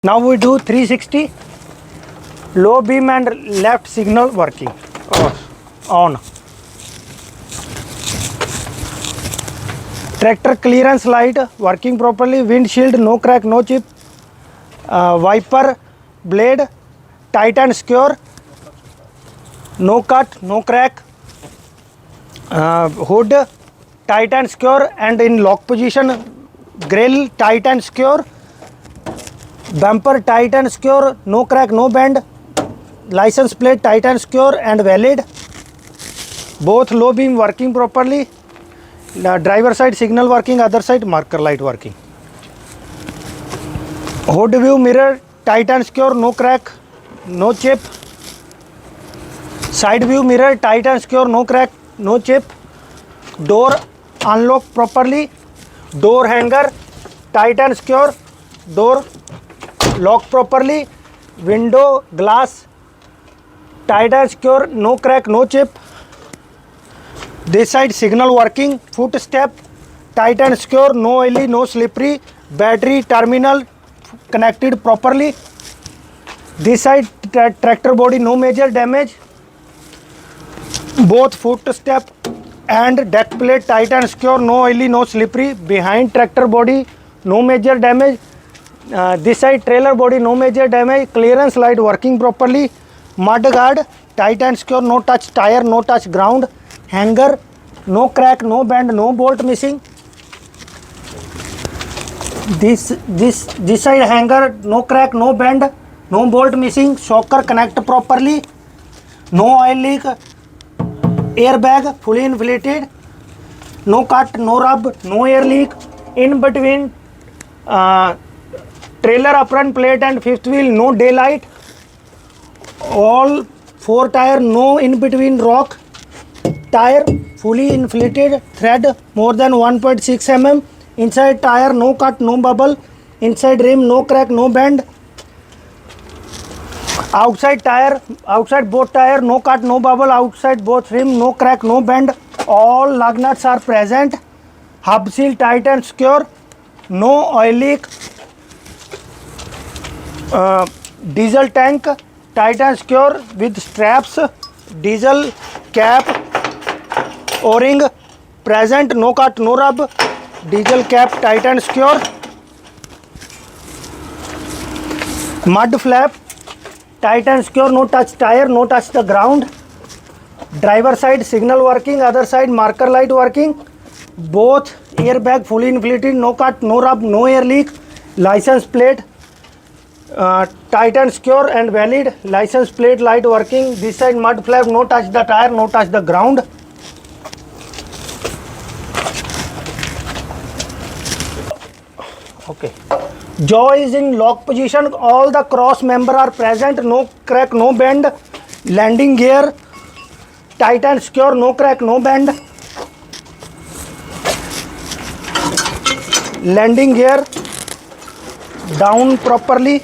Now we do 360 low beam and left signal working. On. Tractor clearance light working properly, windshield no crack no chip, wiper blade tight and secure, no cut no crack, hood tight and secure and in lock position, grill tight and secure, bumper tight and secure, no crack no bend, license plate tight and secure and valid, both low beam working properly, driver side signal working, other side marker light working, hood view mirror tight and secure, no crack no chip, side view mirror tight and secure, no crack no chip, door unlock properly, door hanger tight and secure, door lock properly, window glass tight and secure, no crack no chip, this side signal working, footstep tight and secure, no oily no slippery, battery terminal connected properly, this side tractor body no major damage, both footstep and deck plate tight and secure, no oily no slippery, behind tractor body no major damage, this side trailer body no major damage, clearance light working properly, mud guard tight and secure, no touch tire no touch ground, hanger no crack no bend no bolt missing, this side hanger no crack no bend no bolt missing, shocker connect properly, no oil leak, airbag fully inflated, no cut no rub no air leak, in between trailer apron plate and fifth wheel no daylight, all four tire no in between rock, tire fully inflated, thread more than 1.6 mm, inside tire no cut no bubble, inside rim no crack no bend, outside both tire no cut no bubble, outside both rim no crack no bend, all lug nuts are present, hub seal tight and secure, no oil leak, diesel tank tight and secure with straps, diesel cap o-ring present, no cut no rub, diesel cap tight and secure, mud flap tight and secure, no touch tire no touch the ground, driver side signal working, other side marker light working, both airbag fully inflated, no cut no rub no air leak, license plate tight and secure and valid, license plate light working, this side mud flap no touch the tire no touch the ground, okay, jaw is in lock position, all the cross member are present, no crack no bend, landing gear tight and secure, no crack no bend, landing gear down properly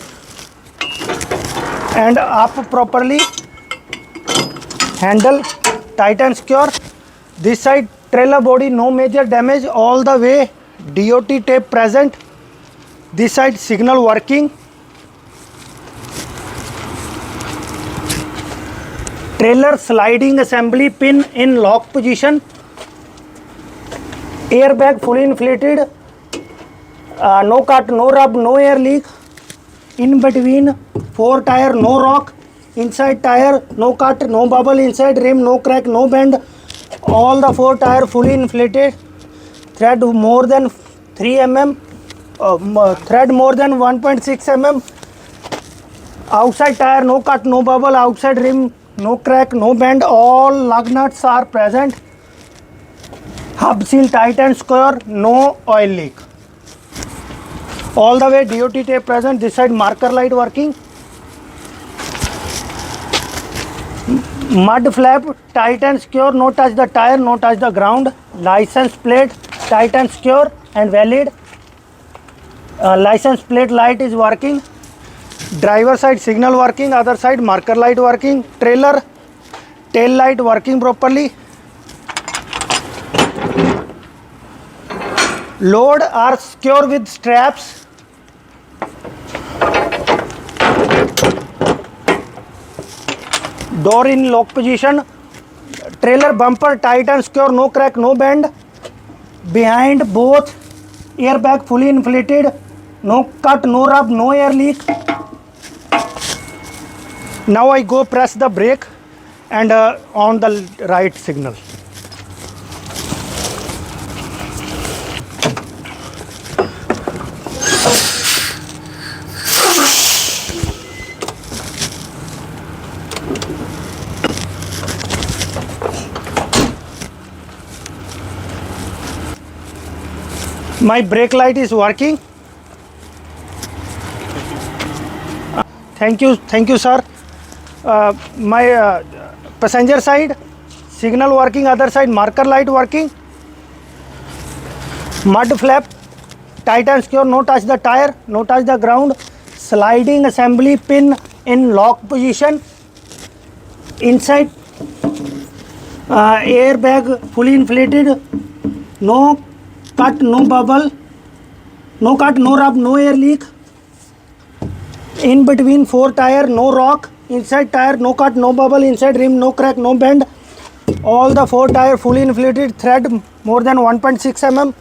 and up properly, handle tight and secure, this side trailer body no major damage, all the way DOT tape present, this side signal working, trailer sliding assembly pin in lock position, airbag fully inflated, no cut no rub no air leak, in between four tire no rock, inside tire no cut no bubble, inside rim no crack no bend, all the four tire fully inflated, thread more than 3 mm, thread more than 1.6 mm, outside tire no cut no bubble, outside rim no crack no bend, all lug nuts are present, hub seal tight and secure, no oil leak, all the way DOT tape present, this side marker light working, mud flap tight and secure, no touch the tire no touch the ground, license plate tight and secure and valid, license plate light is working, driver side signal working, other side marker light working, trailer tail light working properly, load are secure with straps, door in lock position, trailer bumper tight and secure, no crack, no bend, behind both airbag fully inflated, no cut, no rub, no air leak. Now I go press the brake and on the right signal. My brake light is working. Thank you sir. My passenger side signal working, other side marker light working. Mud flap tight and secure, no touch the tire, no touch the ground. Sliding assembly pin in lock position. Inside airbag fully inflated, no cut, no bubble, no cut, no rub, no air leak. In between 4 tire, no rock. Inside tire, no cut, no bubble. Inside rim, no crack, no bend. All the 4 tire fully inflated, thread more than 1.6 mm.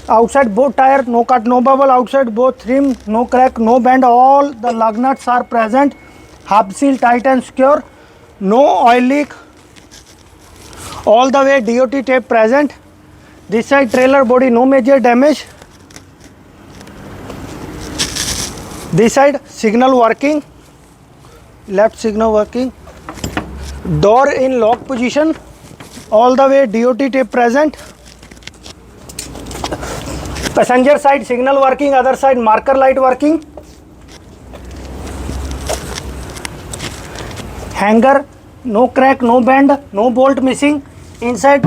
Outside both tire, no cut, no bubble. Outside both rim, no crack, no bend. All the lug nuts are present. Hub seal tight and secure. No oil leak. All the way DOT tape present. This side trailer body, no major damage. This side signal working, left signal working, door in lock position, all the way DOT tape present. Passenger side signal working, other side marker light working. Hanger, no crack, no bend, no bolt missing. Inside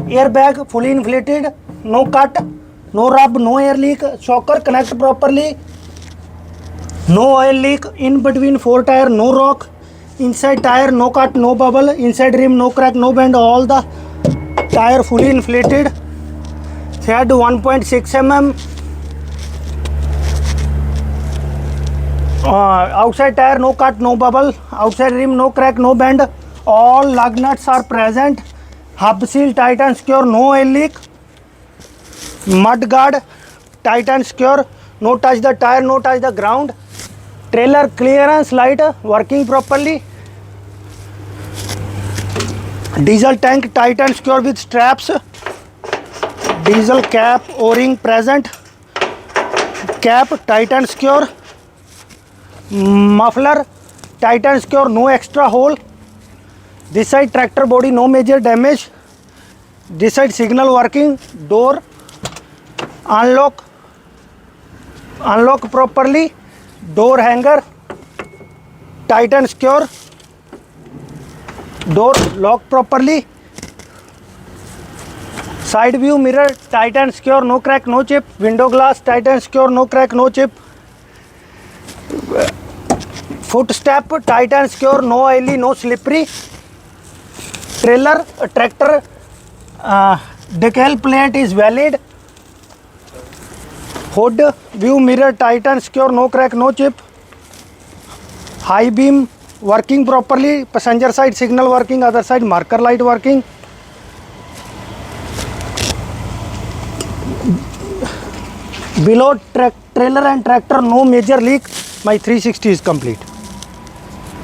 airbag fully inflated, no cut, no rub, no air leak. Shocker connect properly. No oil leak. In between 4 tire, no rock. Inside tire, no cut, no bubble. Inside rim, no crack, no bend. All the tire fully inflated. Thread 1.6 mm. Outside tire, no cut, no bubble. Outside rim, no crack, no bend. All lug nuts are present. Hub seal tight and secure, no oil leak. Mud guard tight and secure, no touch the tire, no touch the ground. Trailer clearance light working properly. Diesel tank tight and secure with straps. Diesel cap o-ring present. Cap tight and secure. Muffler tight and secure, no extra hole. This side tractor body, no major damage. This side signal working. Door unlock properly. Door hanger tight and secure. Door lock properly. Side view mirror tight and secure, no crack, no chip. Window glass tight and secure, no crack, no chip. Footstep tight and secure, no oily, no slippery. Tractor decal plate is valid. Hood view mirror tight and secure, no crack, no chip. High beam working properly. Passenger side signal working, other side marker light working. Below trailer and tractor, no major leak. My 360 is complete.